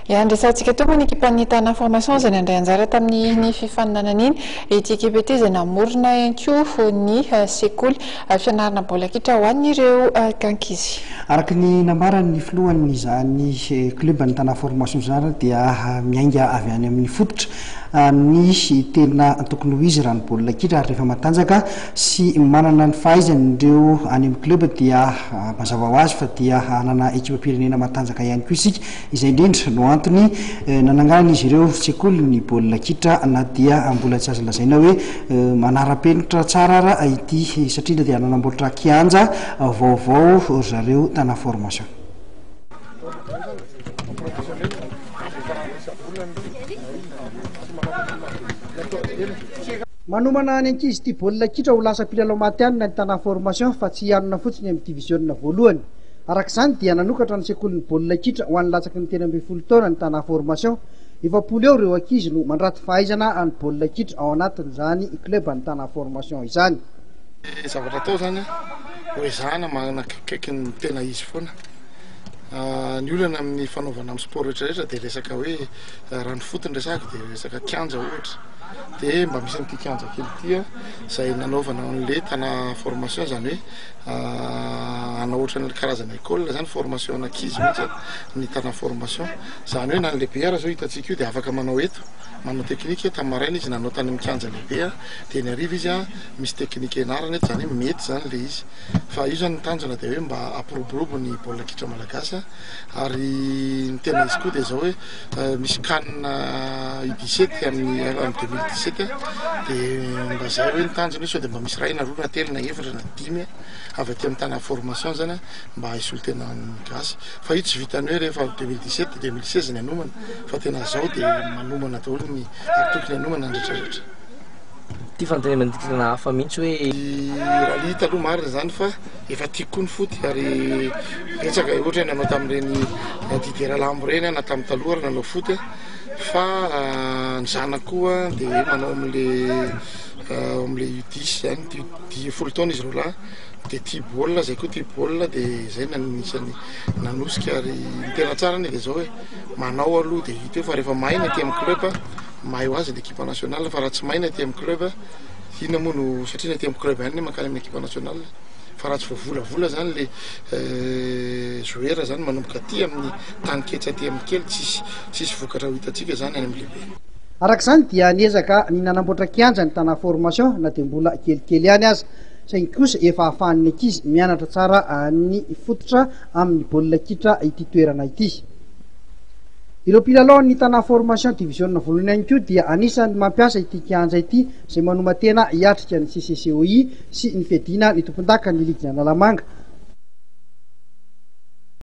Ya, resantsika tokoa ny ekipanitana formation izay nandray anjara tamin'ny fifaninanana iny ity ekipa ity izay namorona ihany ny sekoly fianarana baolina kitra ho an'ireo ankizy. Araka ny nambarany filohan'ny izany club nitana formation izany dia miainga avy any amin'ny fototra ny tena tokony ho izy raha ny baolina kitra ary rehefa matanjaka sy manana ny fahaizany ireo any amin'ny club dia mazava ho azy fa dia hanana ekipa-pirenena matanjaka ihany koa isika izay indrindra no antony nananganana izy ireo sekoly ny baolina kitra na dia mbola tsy azo lazaina hoe manara-penitra tsara raha ity satria dia nanamboatra kianja vaovao zareo tana formation. Manomana ny ankizy ity baolina kitra ho lasa mpilalao matianina ny tana formation fa tsy hianona fotsiny amin'ny division voalohany. Araka izany dia nanokatra ny sekoly ny baolina kitra ho an'ny latsaky ny 13 taona ny tana formation. Efapolo eo ireo ankizy no mandraty fahaizana any baolina kitra ao anatin'izany club ny tana formation izany. Zavatra atao zany hoe zana manana kaikaiky ny tena izy foana. Ny olana amin'ny fanaovana amin'ny sport rehetrarehetra dia resaka hoe raha ny fotony resaka dia resaka kianja ohatra. Dia mba misy an'ity kianja kely ity izay nanaovana an'ilay tana formation zany hoe anaohatra ny karazana école zany formation an'ankizy mihitsy ny tana formation zany hoe na ny lehibe ara zao hitantsika io dia afaka manao eto manao teknika tamin'ny maraina izy nanao tany amin'ny kianja lehibe dia ny hariva izy misy teknika ianarana eto zany hoe mety zany le izy fa io zany ny tanjona dia hoe mba ampiroborobo ny baolina kitra malagasy ary ny tena izy koa dia zao hoe misy kanina U17 amin'ny 2017 dia mba zay hoe ny tanjona iso dia mba misy ray na roa na telo na efatra na dimy avy aty amin'ny tana formation zany mba hisolo tena gasy fa io tsy vitany hoe rehefa 2017 2016 ny anomana fa tena zao dia manomana daholo ny tokony anomana andretrarehetra. Ty fantenena manodidina hafa mihitsy hoe raha ny hita aloha marina zany fa efa tiako koa ny foty ary betsaka ohatra hoe nanao tamin'ireny Didier Lambo reny na tamin'ny taloha nanao foty fa ny zanako koa dia manao amin'le U10 zany 10 taona izy roa lahy dia tia baolina zay koa tia baolina dia zay nanisany nanosika ary ny tena tsara ny dia zao hoe manao aloha dia hita hoe fa rehefa maina aty amin'ny club mahay ho azy l'équipe nationale fa raha tsy maina aty amin'ny club inona moa no satria ny aty amin'ny club ihany mankany amin'ny équipe nationale fa raha tsy voavolavola zany le joueur zany manomboka aty amin'ny tany ketsy aty amin'ny kely tsisy vokatra ho hitantsika zany any amin'ny lehibe. Araka izany dia niezaka ny nanamboatra kianja ny tana formation na dia mbola kelikely ihany aza saingy kosa efa ahafahan'ny ankizy mianatra tsara ny fototra amin'ny baolina kitra ity toerana ity. Ireo mpilalao ny tana formation division voalohany ihany koa dia anisany mampiasa ity kianja ity izay manomatena hiatrika ny CCCOI sy ny fiadiana ny tompon-daka ny Ligue Analamanga.